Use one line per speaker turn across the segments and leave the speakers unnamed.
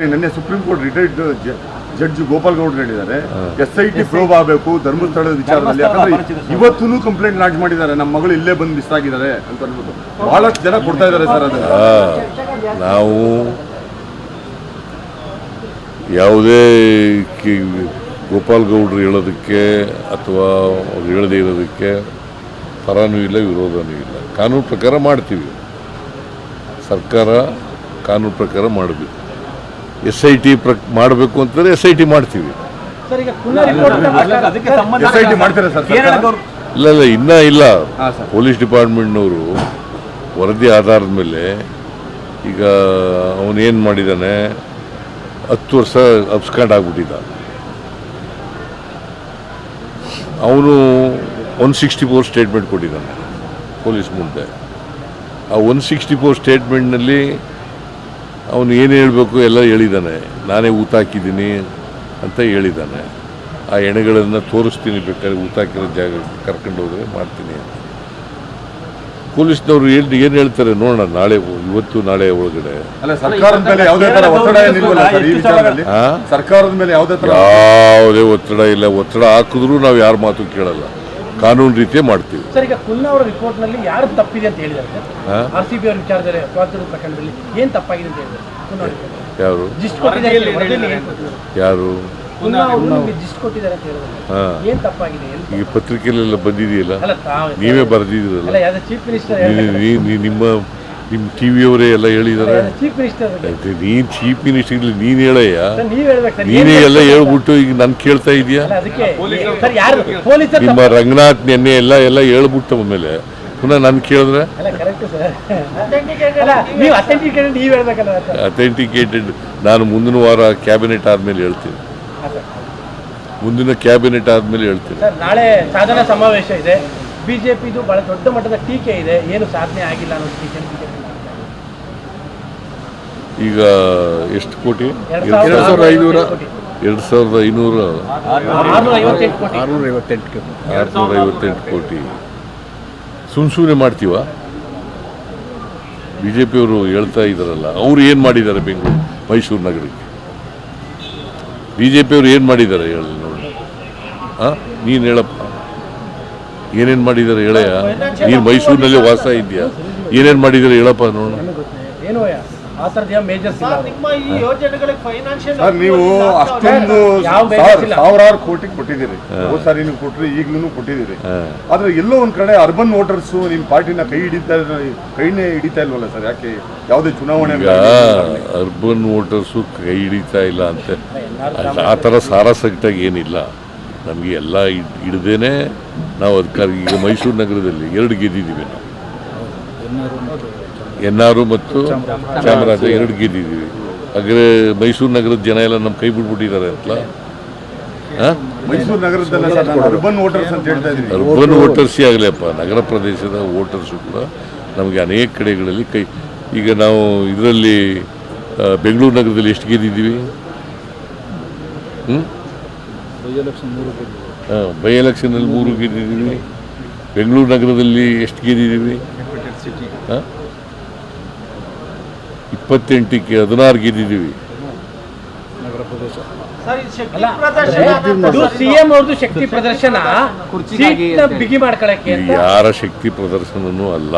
ನಿನ್ನೆ supreme court retired judge Gopal ಗೌಡ್ರು ಹೇಳಿದ್ದಾರೆ SIT ಪ್ರೋಬ್ ಆಗಬೇಕು ಧರ್ಮಸ್ಥಳದ ವಿಚಾರದಲ್ಲಿ. ಯಾಕಂದ್ರೆ ಇವತ್ತೂ ಕಂಪ್ಲೇಂಟ್ ಲಾಂಚ್ ಮಾಡಿದ್ದಾರೆ, ನಮ್ಮ ಮಗಳು ಇಲ್ಲೇ ಬಂದು ಮಿಸ್ ಆಗಿದ್ದಾರೆ ಅಂತ ಅನ್ಬಿಟ್ಟು ಬಹಳಷ್ಟು ಜನ ಕೊಡ್ತಾ ಇದ್ದಾರೆ ಸರ್. ಅದು
ನಾವು ಯಾವುದೇ ಗೋಪಾಲ್ ಗೌಡ್ರು ಹೇಳೋದಕ್ಕೆ ಅಥವಾ ಅವ್ರು ಹೇಳದೇ ಇರೋದಕ್ಕೆ ಪರನೂ ಇಲ್ಲ ವಿರೋಧನೂ ಇಲ್ಲ. ಕಾನೂನು ಪ್ರಕಾರ ಮಾಡ್ತೀವಿ, ಸರ್ಕಾರ ಕಾನೂನು ಪ್ರಕಾರ ಮಾಡಬೇಕು. SIT ಮಾಡಬೇಕು ಅಂತಂದರೆ SIT ಮಾಡ್ತೀವಿ. ಇಲ್ಲ ಇನ್ನೂ ಇಲ್ಲ. ಪೊಲೀಸ್ ಡಿಪಾರ್ಟ್ಮೆಂಟ್ನವರು ವರದಿ ಆಧಾರದ ಮೇಲೆ ಈಗ ಅವನೇನು ಮಾಡಿದ್ದಾನೆ, 10 ವರ್ಷ ಅಬ್ಸ್ಕಾಂಡ್ ಆಗ್ಬಿಟ್ಟಿದ್ದ. ಅವನು 164 ಸ್ಟೇಟ್ಮೆಂಟ್ ಕೊಟ್ಟಿದ್ದಾನೆ ಪೊಲೀಸ್ ಮುಂದೆ. ಆ 164 ಸ್ಟೇಟ್ಮೆಂಟ್ನಲ್ಲಿ ಅವನು ಏನು ಹೇಳಬೇಕು ಎಲ್ಲ ಹೇಳಿದ್ದಾನೆ. ನಾನೇ ಊತ ಹಾಕಿದ್ದೀನಿ ಅಂತ ಹೇಳಿದ್ದಾನೆ. ಆ ಎಣೆಗಳನ್ನು ತೋರಿಸ್ತೀನಿ, ಬೇಕಾದ್ರೆ ಊತ ಹಾಕಿರೋ ಜಾಗ ಕರ್ಕೊಂಡು ಹೋದರೆ ಮಾಡ್ತೀನಿ ಅಂತ. ಪೊಲೀಸ್ನವರು ಏನು ಹೇಳ್ತಾರೆ ನೋಡೋಣ, ನಾಳೆ ಇವತ್ತು ನಾಳೆ ಒಳಗಡೆ.
ಸರ್ಕಾರದ ಮೇಲೆ
ಯಾವುದೇ ಒತ್ತಡ ಇಲ್ಲ. ಒತ್ತಡ ಹಾಕಿದ್ರು ನಾವು ಯಾರ ಮಾತು ಕೇಳಲ್ಲ, ಕಾನೂನು ರೀತಿಯೇ ಮಾಡ್ತೀವಿ.
ಸರ್, ಈಗ ಕುಲ್ನಾ ಅವರ ರಿಪೋರ್ಟ್ ನಲ್ಲಿ ಯಾರು ತಪ್ಪಿದೆ ಅಂತ ಹೇಳಿದ್ದಾರೆ RCB ಅವರ ವಿಚಾರದಲ್ಲಿ ಸ್ವಾತಂತ್ರ್ಯ ಪ್ರಕರಣದಲ್ಲಿ ಏನು ತಪ್ಪಾಗಿದೆ ಅಂತ ಹೇಳಿದ್ದಾರೆ.
ಯಾರು ಯಾರು
ಜಿಸ್ಟ್ ಕೊಟ್ಟಿದ್ದಾರೆ ಅಂತ ಹೇಳಿದ್ದಾರೆ, ಏನು ತಪ್ಪಾಗಿದೆ?
ಈಗ ಪತ್ರಿಕೆಯಲ್ಲೆಲ್ಲ ಬಂದಿದೆಯಲ್ಲ, ನೀವೇ ಬರೆದಿದ್ದೀರಲ್ಲ,
ಚೀಫ್ ಮಿನಿಸ್ಟರ್
ನಿಮ್ಮ ಟಿವಿಯವರೇ ಎಲ್ಲ ಹೇಳಿದ್ದಾರೆ.
ಚೀಫ್ ಮಿನಿಸ್ಟರ್
ನೀನು ಚೀಫ್ ಮಿನಿಸ್ಟರ್ ನೀನು ಹೇಳಯ್ಯ, ನೀನೇ ಎಲ್ಲ ಹೇಳ್ಬಿಟ್ಟು ಈಗ ನಾನು ಕೇಳ್ತಾ ಇದೀಯಾ? ನಿಮ್ಮ ರಂಗನಾಥ್ ನೆನ್ನೆ ಎಲ್ಲ ಹೇಳ್ಬಿಟ್ಟು ಆಮೇಲೆ ಪುನಃ ನಾನು ಕೇಳಿದ್ರೆ ಅಥೆಂಟಿಕೇಟೆಡ್ ನಾನು ಮುಂದಿನ ವಾರ ಕ್ಯಾಬಿನೆಟ್ ಆದ್ಮೇಲೆ ಹೇಳ್ತೀನಿ. ಮುಂದಿನ ಕ್ಯಾಬಿನೆಟ್ ಆದ್ಮೇಲೆ ಹೇಳ್ತೀನಿ.
ನಾಳೆ ಸಾಧನಾ ಸಮಾವೇಶ ಇದೆ. ಬಿಜೆಪಿದು ಬಹಳ ದೊಡ್ಡ ಮಟ್ಟದ ಟೀಕೆ ಇದೆ, ಏನು ಸಾಧನೆ ಆಗಿಲ್ಲ ಅನ್ನೋ ಟೀಕೆ.
ಈಗ ಎಷ್ಟು ಕೋಟಿ? 2,500 658 ಕೋಟಿ ಸುಮ್ಮನೆ ಮಾಡ್ತೀವ? ಬಿಜೆಪಿಯವರು ಹೇಳ್ತಾ ಇದ್ದಾರಲ್ಲ, ಅವ್ರು ಏನು ಮಾಡಿದ್ದಾರೆ ಬೆಂಗಳೂರು ಮೈಸೂರು ನಗರಕ್ಕೆ? ಬಿಜೆಪಿಯವರು ಏನು ಮಾಡಿದ್ದಾರೆ ಹೇಳಿ ನೋಡಿ. ನೀನು ಹೇಳಪ್ಪ, ಏನೇನು ಮಾಡಿದ್ದಾರೆ ಹೇಳಯ್ಯ. ನೀನು ಮೈಸೂರಿನಲ್ಲಿ ವಾಸ ಇದೆಯಾ, ಏನೇನು ಮಾಡಿದ್ದಾರೆ ಹೇಳಪ್ಪ ನೋಡೋಣ.
ನೀವು ಅಷ್ಟೊಂದು ಸಾವಿರಾರು ಕೋಟಿ ಕೊಟ್ಟಿದ್ದೀರಿ, ಸಾರಿ ನೀವು ಕೊಟ್ಟರೆ ಈಗಲೂ ಕೊಟ್ಟಿದ್ದೀರಿ. ಆದ್ರೆ ಎಲ್ಲೋ ಒಂದ್ ಕಡೆ ಅರ್ಬನ್ ವೋಟರ್ಸ್ ನಿಮ್ ಪಾರ್ಟಿನ ಕೈನೇ ಹಿಡಿತಾ ಇಲ್ವಲ್ಲ ಸರ್? ಯಾಕೆ ಯಾವುದೇ ಚುನಾವಣೆ
ಅರ್ಬನ್ ವೋಟರ್ಸು ಕೈ ಹಿಡಿತಾ ಇಲ್ಲ ಅಂತ ಆ ಥರ ಸಾರಾಸಗಟಾಗಿ ಏನಿಲ್ಲ. ನಮಗೆ ಎಲ್ಲ ಹಿಡ್ದೇನೆ ನಾವು ಅಧಿಕಾರ. ಈಗ ಮೈಸೂರು ನಗರದಲ್ಲಿ 2 ಗೆದ್ದಿದ್ದೀವಿ ನಾವು, NR ಮತ್ತು ಚಾಮರಾಜ 2 ಗೆದ್ದಿದ್ದೀವಿ. ಹಾಗಾದ್ರೆ ಮೈಸೂರು ನಗರದ ಜನ ಎಲ್ಲ ನಮ್ಮ ಕೈ ಬಿಟ್ಬಿಟ್ಟಿದ್ದಾರೆ ಅಂತಲ್ಲ.
ಮೈಸೂರು ನಗರದಲ್ಲ ಅರ್ಬನ್ ವೋಟರ್ಸ್ ಅಂತ ಹೇಳ್ತಾ ಇದ್ದೀವಿ.
ಅರ್ಬನ್ ವೋಟರ್ಸೇ ಆಗಲಿಯಪ್ಪ, ನಗರ ಪ್ರದೇಶದ ವೋಟರ್ಸು ಕೂಡ ನಮಗೆ ಅನೇಕ ಕಡೆಗಳಲ್ಲಿ ಈಗ ನಾವು ಇದರಲ್ಲಿ ಬೆಂಗಳೂರು ನಗರದಲ್ಲಿ ಎಷ್ಟು ಗೆದ್ದಿದ್ದೀವಿ? ಬೈ ಎಲೆಕ್ಷನಲ್ಲಿ 3 ಗೆದ್ದಿದ್ದೀವಿ. ಬೆಂಗಳೂರು ನಗರದಲ್ಲಿ ಎಷ್ಟು ಗೆದ್ದಿದ್ದೀವಿ? 28ಕ್ಕೆ 16 ಗೆದ್ದಿದ್ದೀವಿ.
ಸಿಎಂ ಅವ್ರದ್ದು ಶಕ್ತಿ ಪ್ರದರ್ಶನ ಬಿಗಿ ಮಾಡ್ಕೊಳ್ಳಕ್ಕೆ
ಯಾರ ಶಕ್ತಿ ಪ್ರದರ್ಶನನೂ ಅಲ್ಲ.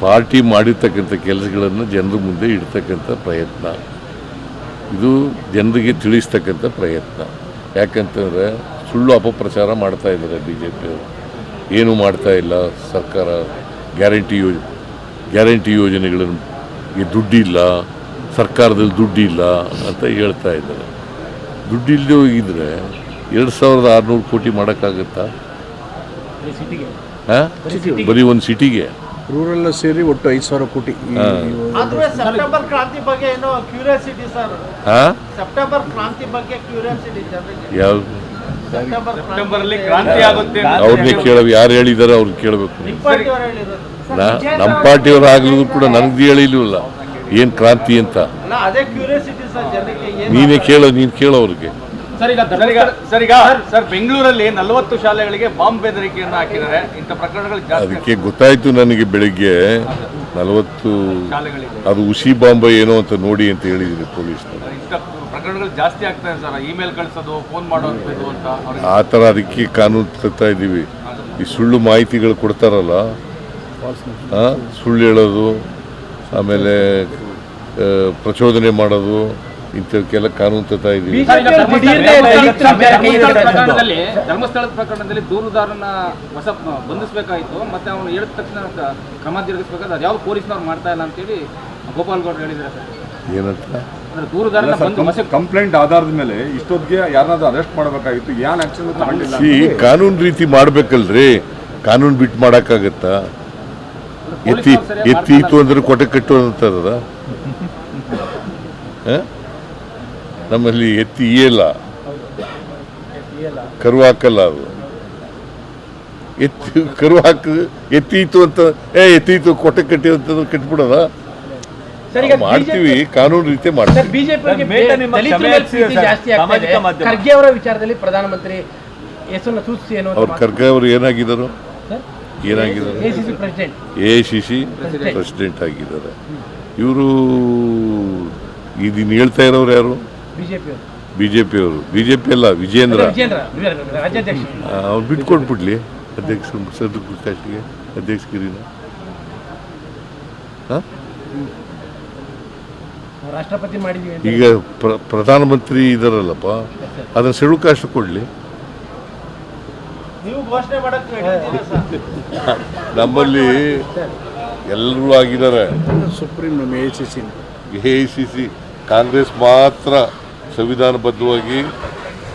ಪಾರ್ಟಿ ಮಾಡಿರ್ತಕ್ಕಂಥ ಕೆಲಸಗಳನ್ನು ಜನರ ಮುಂದೆ ಇಡ್ತಕ್ಕಂಥ ಪ್ರಯತ್ನ, ಇದು ಜನರಿಗೆ ತಿಳಿಸ್ತಕ್ಕಂಥ ಪ್ರಯತ್ನ. ಯಾಕಂತಂದರೆ ಸುಳ್ಳು ಅಪಪ್ರಚಾರ ಮಾಡ್ತಾ ಇದ್ದಾರೆ ಬಿಜೆಪಿಯವರು. ಏನೂ ಮಾಡ್ತಾ ಇಲ್ಲ ಸರ್ಕಾರ. ಗ್ಯಾರಂಟಿ ಯೋಜನೆಗಳಿಗೆ ದುಡ್ಡಿಲ್ಲ, ಸರ್ಕಾರದಲ್ಲಿ ದುಡ್ಡಿಲ್ಲ ಅಂತ ಹೇಳ್ತಾ ಇದ್ದಾರೆ. ದುಡ್ಡಿಲ್ಲದೆ ಹೋಗಿದ್ರೆ 2,600 ಕೋಟಿ ಮಾಡೋಕ್ಕಾಗತ್ತಾ? ಬರೀ ಒಂದು ಸಿಟಿಗೆ
ರೂರಲ್ ಸೇರಿ ಒಟ್ಟು 5,000 ಕೋಟಿ.
ಸೆಪ್ಟೆಂಬರ್ ಕ್ರಾಂತಿ ಬಗ್ಗೆ ಏನೋ ಕ್ಯೂರಿಯಾಸಿಟಿ ಸರ್. ಸೆಪ್ಟೆಂಬರ್ ಕ್ರಾಂತಿ ಬಗ್ಗೆ ಕ್ಯೂರಿಯಾಸಿಟಿ ಜನರಿಗೆ.
ಯಾವ್ದು
ಸೆಪ್ಟೆಂಬರ್ ಅಲ್ಲಿ ಕ್ರಾಂತಿ ಆಗುತ್ತೆ
ಅವ್ರನ್ನೇ ಕೇಳಬೇಕು. ಯಾರು ಹೇಳಿದ್ದಾರೆ ಅವ್ರಿಗೆ ಕೇಳಬೇಕು. ನಮ್ಮ ಪಾರ್ಟಿಯವರು ಆಗ್ಲಿದ್ರು ಕೂಡ ನನಗೆ ಹೇಳಿಲ್ವಲ್ಲ ಏನು ಕ್ರಾಂತಿ ಅಂತ.
ಅದೇ ಕ್ಯೂರಿಯಾಸಿಟಿ ಸರ್ ಜನರಿಗೆ.
ನೀನು ಕೇಳೋ ಅವ್ರಿಗೆ.
ಸರ್ ಬೆಂಗಳೂರಲ್ಲಿ 40 ಶಾಲೆಗಳಿಗೆ ಬಾಂಬ್ ಬೆದರಿಕೆಯನ್ನು ಹಾಕಿದ್ದಾರೆ. ಇಂಥ ಪ್ರಕರಣಗಳು ಜಾಸ್ತಿ.
ಅದಕ್ಕೆ ಗೊತ್ತಾಯ್ತು ನನಗೆ ಬೆಳಿಗ್ಗೆ. 40
ಶಾಲೆಗಳಿದೆ.
ಅದು ಉಸಿ ಬಾಂಬೆ ಏನೋ ಅಂತ ನೋಡಿ ಅಂತ ಹೇಳಿದ್ದೀನಿ ಪೊಲೀಸ್ನವರು.
ಇಂಥ ಪ್ರಕರಣಗಳು ಜಾಸ್ತಿ ಆಗ್ತಾ ಇದೆ ಸರ್, ಇಮೇಲ್ ಕಳಿಸೋದು, ಫೋನ್ ಮಾಡೋದು ಅಂತ ಅವ್ರಿಗೆ
ಆ ಥರ ಅದಕ್ಕೆ ಕಾನೂನು ತರ್ತಾ ಇದ್ದೀವಿ. ಈ ಸುಳ್ಳು ಮಾಹಿತಿಗಳು ಕೊಡ್ತಾರಲ್ಲ, ಸುಳ್ಳು ಹೇಳೋದು, ಆಮೇಲೆ ಪ್ರಚೋದನೆ ಮಾಡೋದು, ಇಂಥವಕ್ಕೆಲ್ಲ ಕಾನೂನು ತರ್ತಾ ಇದ್ದೀವಿ.
ಧರ್ಮಸ್ಥಳದ ಪ್ರಕರಣದಲ್ಲಿ ದೂರುದಾರನ ಬಂಧಿಸಬೇಕಾಯಿತು, ಮತ್ತೆ ಅವನು ಹೇಳಿದ ತಕ್ಷಣ ಕ್ರಮ ಜರುಗಿಸಬೇಕಾದ್ರೆ ಅದು ಯಾವ ಪೊಲೀಸ್ನವ್ರು ಮಾಡ್ತಾ ಇಲ್ಲ ಅಂತೇಳಿ ಗೋಪಾಲ್ ಗೌಡ್ರು ಹೇಳಿದ್ದಾರೆ ಸರ್.
ಏನಂತ
ಅಂದ್ರೆ ದೂರುದಾರನ
ಕಂಪ್ಲೇಂಟ್ ಆಧಾರದ ಮೇಲೆ ಇಷ್ಟೊತ್ತಿಗೆ ಯಾರನ್ನಾದ್ರೂ ಅರೆಸ್ಟ್ ಮಾಡಬೇಕಾಗಿತ್ತು, ಏನ್ ಆಕ್ಷನ್ ತಗೊಂಡಿಲ್ಲ.
ಕಾನೂನು ರೀತಿ ಮಾಡ್ಬೇಕಲ್ರಿ, ಕಾನೂನು ಬಿಟ್ಟು ಮಾಡೋಕ್ಕಾಗತ್ತಾ? ಎತ್ತೀತು ಅಂದ್ರೆ ಕೊಟ್ಟೆ ಕಟ್ಟು ಅಂತಾರದ. ನಮ್ಮಲ್ಲಿ ಎತ್ತಿ ಇಯಲ್ಲ, ಕರು ಹಾಕಲ್ಲ. ಅದು ಕರು ಎತ್ತೀತು ಅಂತ ಎತ್ತೀತು ಕೊಟ್ಟೆ ಕಟ್ಟಿ ಅಂತ ಕಟ್ಬಿಡೋದ? ಮಾಡ್ತೀವಿ, ಕಾನೂನು ರೀತಿ ಮಾಡ್ತೀವಿ.
ಬಿಜೆಪಿ ಜಾಸ್ತಿ ಆಗ್ತಾ ಇದೆ. ಖರ್ಗೆ ಅವರ ವಿಚಾರದಲ್ಲಿ ಪ್ರಧಾನಮಂತ್ರಿ ಹೆಸರನ್ನು ಸೂಚಿಸಿ ಏನೋ
ಅವ್ರು ಖರ್ಗೆ ಅವರು ಏನಾಗಿದ್ದಾರೆ?
ACC ಪ್ರೆಸಿಡೆಂಟ್,
AICC ಪ್ರೆಸಿಡೆಂಟ್ ಆಗಿದ್ದಾರೆ. ಇವರು ಇದನ್ನ ಹೇಳ್ತಾ ಇರೋರು ಯಾರು? ಬಿಜೆಪಿ ಅವರು. ಬಿಜೆಪಿ ಅಲ್ಲ, ವಿಜೇಂದ್ರ
ರಾಜ್ಯಾಧ್ಯಕ್ಷ.
ಅವ್ರು ಬಿಟ್ಕೊಟ್ಬಿಡ್ಲಿ ಕಾಸ್ಟಿಗೆ ಅಧ್ಯಕ್ಷಗಿರಿನ.
ರಾಷ್ಟ್ರಪತಿ ಮಾಡಿದೀವಿ.
ಈಗ ಪ್ರಧಾನಮಂತ್ರಿ ಇದಾರಲ್ಲಪ್ಪ, ಅದನ್ನ ಶೆಡ್ಯೂಲ್ ಕಾಸ್ಟ್ ಕೊಡ್ಲಿ.
ನೀವು ಘೋಷಣೆ ಮಾಡಕ್ಕೆ
ನಮ್ಮಲ್ಲಿ ಎಲ್ಲರೂ ಆಗಿದ್ದಾರೆ.
ಸುಪ್ರೀಂ
AICC ಕಾಂಗ್ರೆಸ್ ಮಾತ್ರ ಸಂವಿಧಾನಬದ್ಧವಾಗಿ